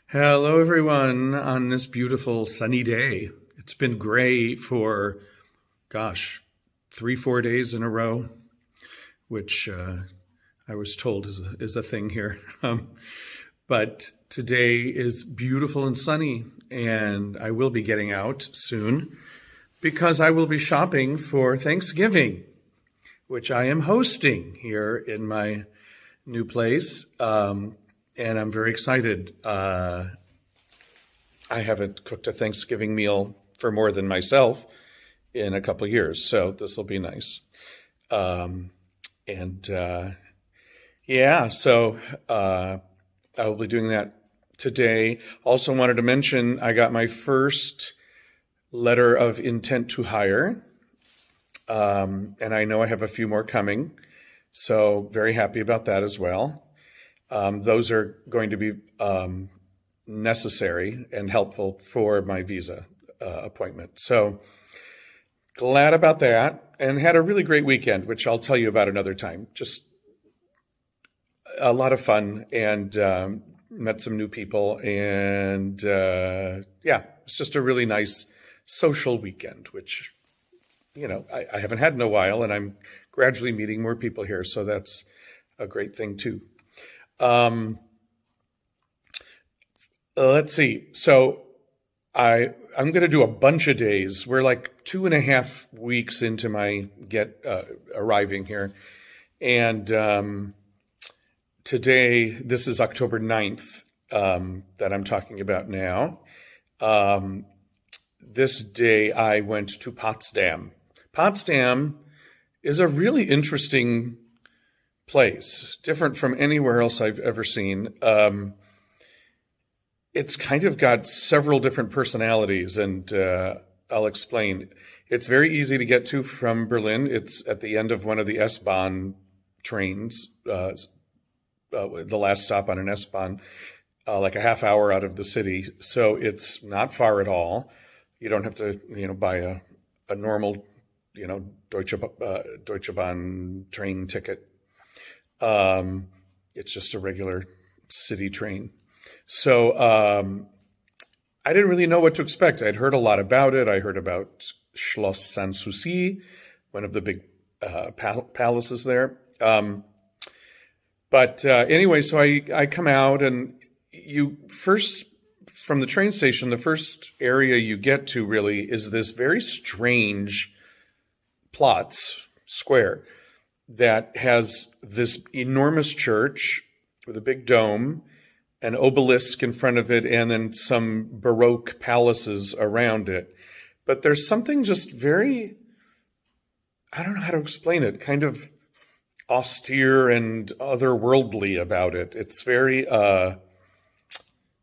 Hello, everyone, on this beautiful sunny day. It's been gray for, gosh, 3, 4 days in a row, which I was told is a thing here. But today is beautiful and sunny, and I will be getting out soon because I will be shopping for Thanksgiving, which I am hosting here in my new place. And I'm very excited. I haven't cooked a Thanksgiving meal for more than myself in a couple of years, so this will be nice. And yeah, so I will be doing that today. Also wanted to mention I got my first letter of intent to hire, and I know I have a few more coming, so very happy about that as well. Those are going to be necessary and helpful for my visa appointment. So glad about that, and had a really great weekend, which I'll tell you about another time. Just a lot of fun, and met some new people, and yeah, it's just a really nice social weekend, which I haven't had in a while, and I'm gradually meeting more people here, so that's a great thing too. Let's see. So I'm going to do a bunch of days. We're like 2.5 weeks into my arriving here. And today, this is October 9th, that I'm talking about now. This day I went to Potsdam. Potsdam is a really interesting place, different from anywhere else I've ever seen. It's kind of got several different personalities, and I'll explain. It's very easy to get to from Berlin. It's at the end of one of the S-Bahn trains, the last stop on an S-Bahn, like a half hour out of the city. So it's not far at all. You don't have to, buy a normal, Deutsche Bahn train ticket. It's just a regular city train. So I didn't really know what to expect. I'd heard a lot about it. I heard about Schloss Sanssouci, one of the big palaces there. But anyway, so I come out, and from the train station, the first area you get to really is this very strange Platz square that has this enormous church with a big dome, an obelisk in front of it, and then some Baroque palaces around it. But there's something just very, I don't know how to explain it, kind of austere and otherworldly about it. It's very, there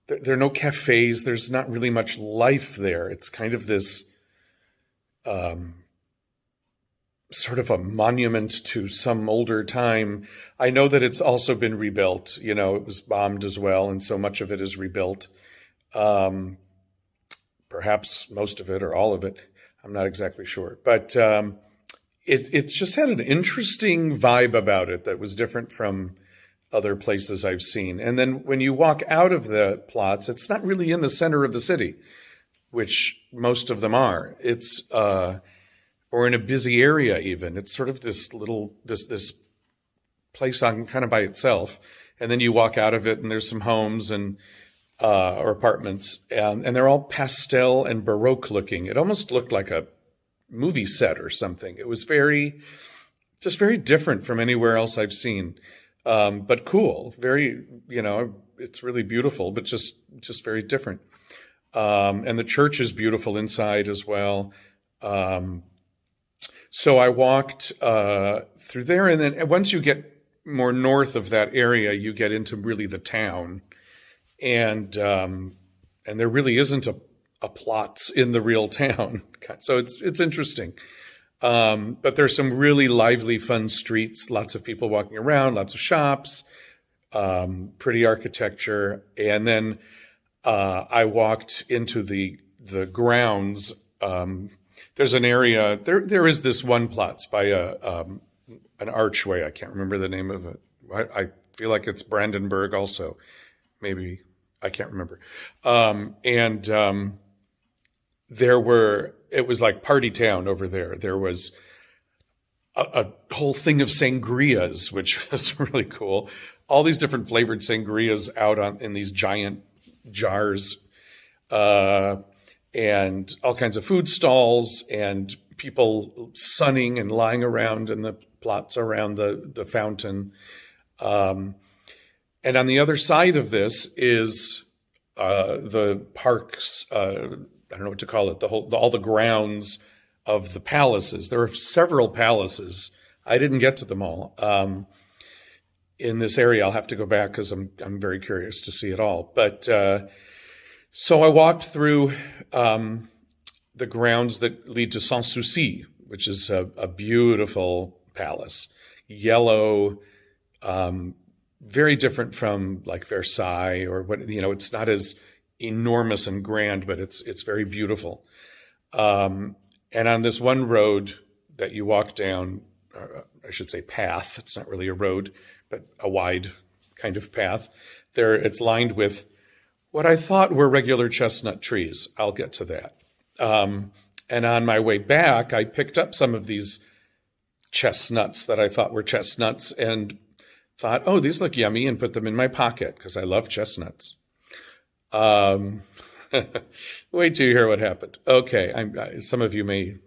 are no cafes. There's not really much life there. It's kind of this sort of a monument to some older time. I know that it's also been rebuilt. It was bombed as well, and so much of it is rebuilt. Perhaps most of it or all of it. I'm not exactly sure. But it's just had an interesting vibe about it that was different from other places I've seen. And then when you walk out of the Platz, it's not really in the center of the city, which most of them are. It's or in a busy area even. It's sort of this place on kind of by itself. And then you walk out of it, and there's some homes and or apartments, and they're all pastel and Baroque looking. It almost looked like a movie set or something. It was very different from anywhere else I've seen. But cool, very, it's really beautiful, but just very different. And the church is beautiful inside as well. So I walked through there, and then once you get more north of that area, you get into really the town, and there really isn't a Platz in the real town, so it's interesting. But there's some really lively, fun streets, lots of people walking around, lots of shops, pretty architecture, and then I walked into the grounds. There's an area, there is this one Platz by an archway. I can't remember the name of it. I feel like it's Brandenburg also. Maybe, I can't remember. And it was like party town over there. There was a whole thing of sangrias, which was really cool. All these different flavored sangrias out in these giant jars, and all kinds of food stalls and people sunning and lying around in the plots around the fountain. And on the other side of this is the parks. I don't know what to call it. All the grounds of the palaces. There are several palaces. I didn't get to them all. In this area, I'll have to go back because I'm very curious to see it all. But so I walked through the grounds that lead to Sans Souci, which is a beautiful palace, yellow, very different from like Versailles or what, it's not as enormous and grand, but it's very beautiful. And on this one road that you walk down, I should say path, it's not really a road, but a wide kind of path, it's lined with what I thought were regular chestnut trees. I'll get to that. And on my way back, I picked up some of these chestnuts that I thought were chestnuts and thought, oh, these look yummy, and put them in my pocket because I love chestnuts. Wait till you hear what happened. Okay, some of you may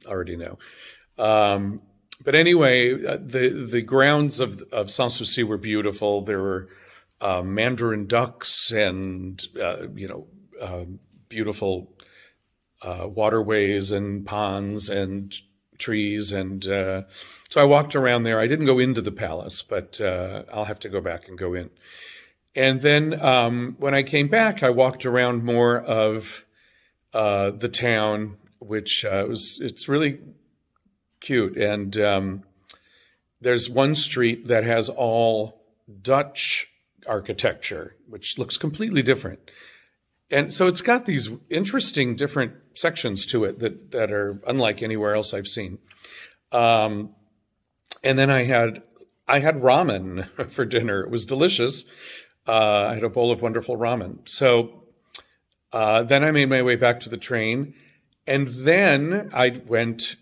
already know. But anyway, the grounds of Sans Souci were beautiful. There were mandarin ducks and beautiful waterways and ponds and trees. And so I walked around there. I didn't go into the palace, but I'll have to go back and go in. And then when I came back, I walked around more of the town, which it's really cute. And there's one street that has all Dutch architecture, which looks completely different. And so it's got these interesting different sections to it that are unlike anywhere else I've seen. And then I had ramen for dinner. It was delicious. I had a bowl of wonderful ramen. So then I made my way back to the train. And then I went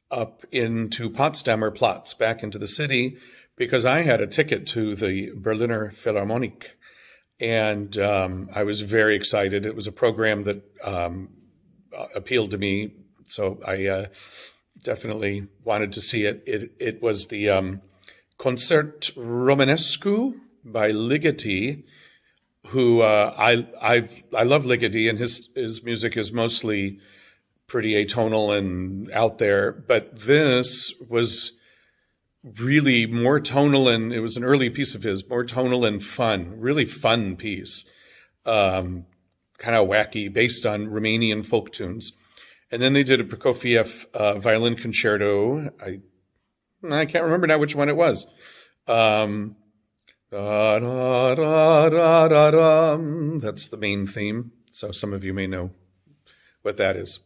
up into Potsdam or Platz, back into the city, because I had a ticket to the Berliner Philharmonic. And I was very excited. It was a program that appealed to me, so I definitely wanted to see it. It was the Concert Romanescu by Ligeti, who I love Ligeti, and his music is mostly pretty atonal and out there, but this was really more tonal, and it was an early piece of his, more tonal and fun, really fun piece, kind of wacky, based on Romanian folk tunes. And then they did a Prokofiev violin concerto. I can't remember now which one it was. That's the main theme, so some of you may know what that is.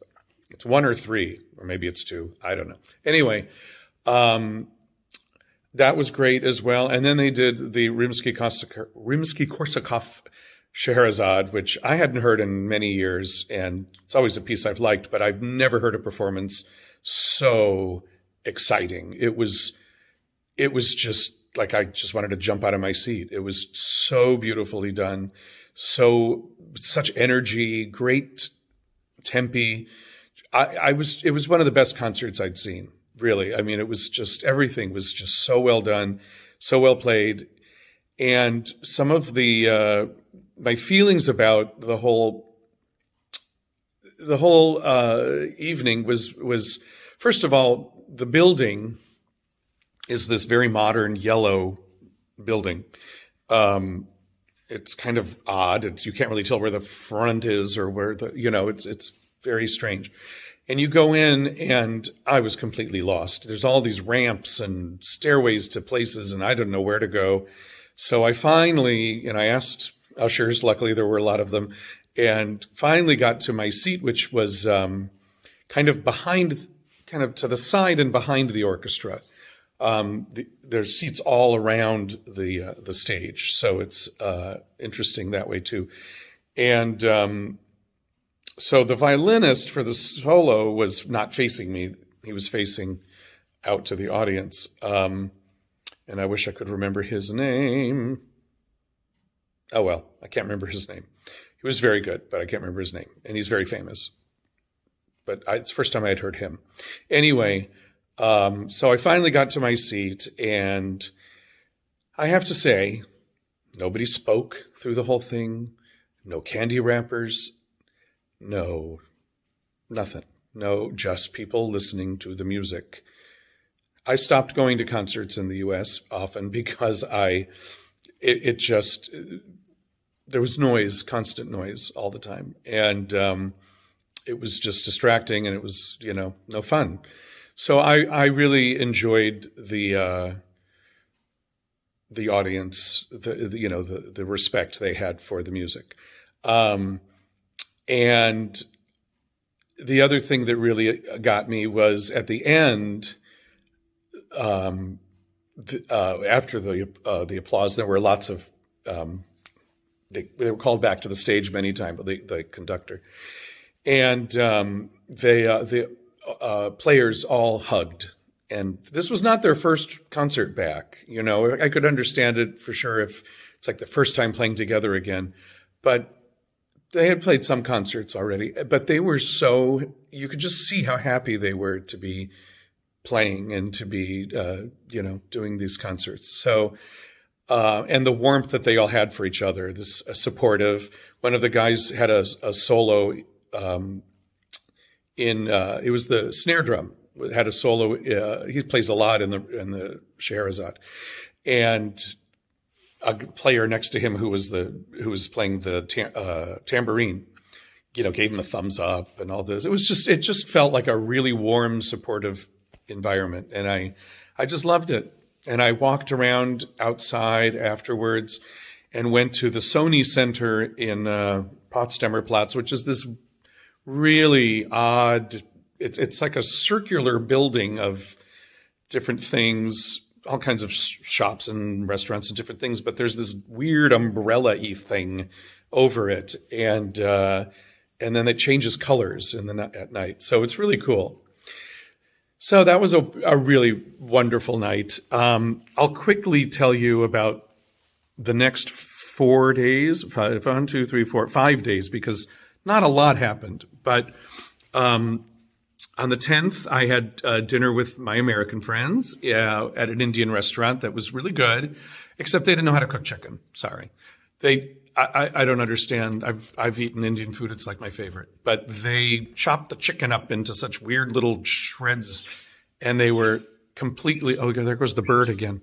It's 1 or 3, or maybe it's 2. I don't know. Anyway, that was great as well. And then they did the Rimsky-Korsakov Scheherazade, which I hadn't heard in many years, and it's always a piece I've liked, but I've never heard a performance so exciting. It was just like I just wanted to jump out of my seat. It was so beautifully done, such energy, great tempi. It was one of the best concerts I'd seen. Really. I mean, it was just, everything was just so well done, so well played. And some of my feelings about the whole evening was, first of all, the building is this very modern yellow building. It's kind of odd. You can't really tell where the front is or where it's very strange. And you go in, and I was completely lost. There's all these ramps and stairways to places, and I don't know where to go. So I finally, I asked ushers, luckily there were a lot of them, and finally got to my seat, which was kind of to the side and behind the orchestra. There's seats all around the stage, so it's interesting that way too. And so the violinist for the solo was not facing me; he was facing out to the audience. And I wish I could remember his name. Oh well, I can't remember his name. He was very good, but I can't remember his name, and he's very famous. But it's the first time I had heard him. Anyway. So I finally got to my seat, and I have to say, nobody spoke through the whole thing. No candy wrappers. No, nothing. No, just people listening to the music. I stopped going to concerts in the U.S. often because there was noise, constant noise all the time. And it was just distracting, and it was, no fun. So I really enjoyed the audience, the respect they had for the music, and the other thing that really got me was at the end, after the applause, there were lots of they were called back to the stage many times, the conductor, and the players all hugged. And this was not their first concert back. I could understand it for sure if it's like the first time playing together again. But they had played some concerts already. But they were you could just see how happy they were to be playing and to be, doing these concerts. So, and the warmth that they all had for each other, this supportive. One of the guys had a solo it was the snare drum. It had a solo. He plays a lot in the Scheherazade, and a player next to him who was playing the tambourine, gave him a thumbs up and all this. It just felt like a really warm, supportive environment, and I just loved it. And I walked around outside afterwards, and went to the Sony Center in Potsdamer Platz, which is this really odd. It's like a circular building of different things, all kinds of shops and restaurants and different things. But there's this weird umbrella-y thing over it, and then it changes colors at night. So it's really cool. So that was a really wonderful night. I'll quickly tell you about the next 4 days, 5 days, because not a lot happened, but on the 10th, I had dinner with my American friends at an Indian restaurant that was really good, except they didn't know how to cook chicken. Sorry. I don't understand. I've eaten Indian food. It's like my favorite. But they chopped the chicken up into such weird little shreds, and they were completely, oh, there goes the bird again.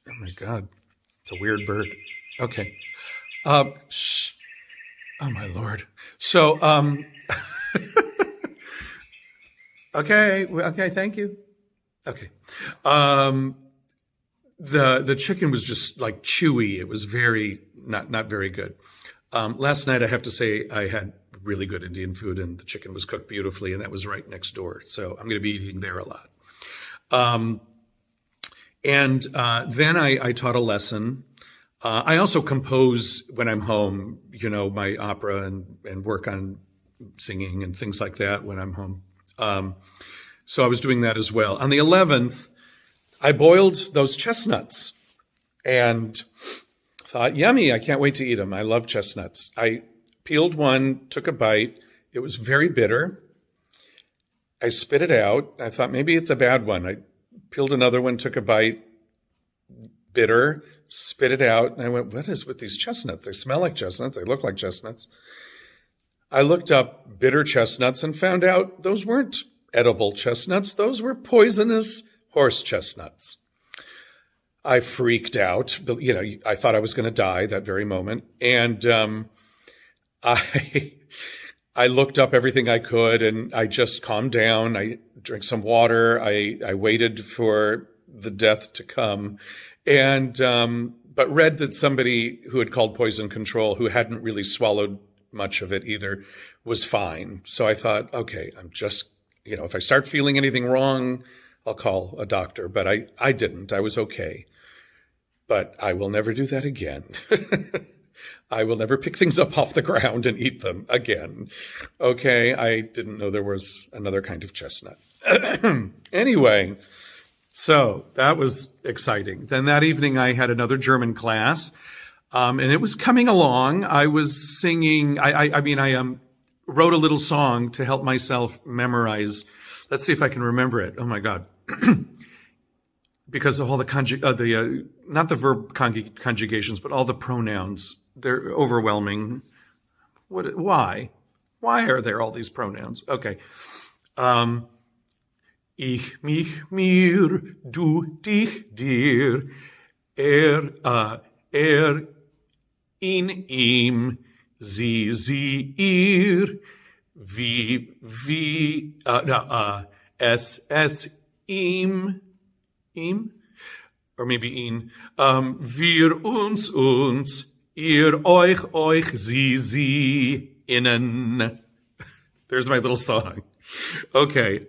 Oh, my God. It's a weird bird. Okay. Shh. Oh, my Lord. So, okay, thank you. Okay. The chicken was just like chewy. It was very, not very good. Last night, I have to say, I had really good Indian food, and the chicken was cooked beautifully, and that was right next door. So I'm going to be eating there a lot. And then I taught a lesson. I also compose when I'm home, my opera and work on singing and things like that when I'm home. So I was doing that as well. On the 11th, I boiled those chestnuts and thought, yummy, I can't wait to eat them. I love chestnuts. I peeled one, took a bite. It was very bitter. I spit it out. I thought maybe it's a bad one. I peeled another one, took a bite, bitter, spit it out. And I went, what is with these chestnuts? They smell like chestnuts. They look like chestnuts. I looked up bitter chestnuts and found out those weren't edible chestnuts. Those were poisonous horse chestnuts. I freaked out. I thought I was going to die that very moment. And I looked up everything I could, and I just calmed down. I drank some water. I waited for the death to come, and but read that somebody who had called poison control, who hadn't really swallowed much of it either, was fine. So I thought, okay, I'm just, if I start feeling anything wrong, I'll call a doctor, but I didn't. I was okay. But I will never do that again. I will never pick things up off the ground and eat them again. Okay, I didn't know there was another kind of chestnut. Anyway, so that was exciting. Then that evening I had another German class, and it was coming along. I was singing, I wrote a little song to help myself memorize. Let's see if I can remember it. Oh my God. Because of all the not the verb conjugations, but all the pronouns. They're overwhelming. Why? Why are there all these pronouns? Okay. Ich, mich, mir, du, dich, dir, in, ihm, sie, ihr, wie, es, ihm, or maybe ihn, wir, uns, ihr, euch, sie, innen. There's my little song. Okay.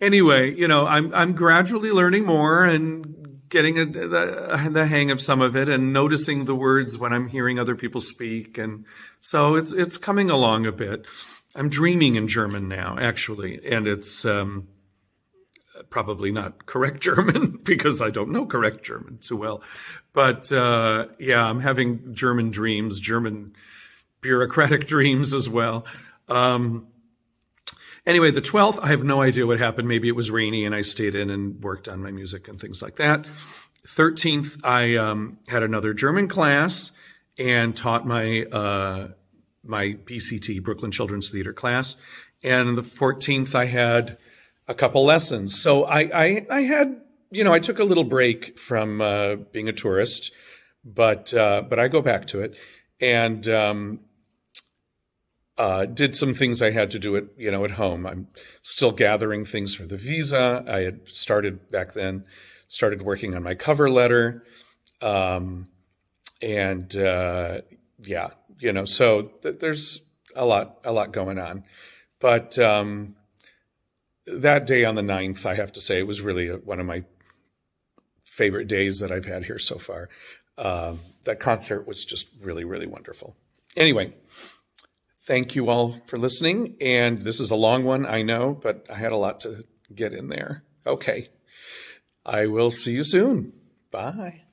Anyway, I'm gradually learning more and getting the hang of some of it and noticing the words when I'm hearing other people speak. And so it's coming along a bit. I'm dreaming in German now, actually, and it's probably not correct German because I don't know correct German too well. But yeah, I'm having German dreams, German bureaucratic dreams as well. Anyway, the 12th, I have no idea what happened. Maybe it was rainy and I stayed in and worked on my music and things like that. 13th, I had another German class and taught my BCT, Brooklyn Children's Theater class. And the 14th, I had a couple lessons. So I had, I took a little break from being a tourist, but I go back to it and did some things I had to do at home. I'm still gathering things for the visa. I had started working on my cover letter. So there's a lot going on. But that day on the 9th, I have to say, it was really one of my favorite days that I've had here so far. That concert was just really, really wonderful. Anyway, thank you all for listening. And this is a long one, I know, but I had a lot to get in there. Okay. I will see you soon. Bye.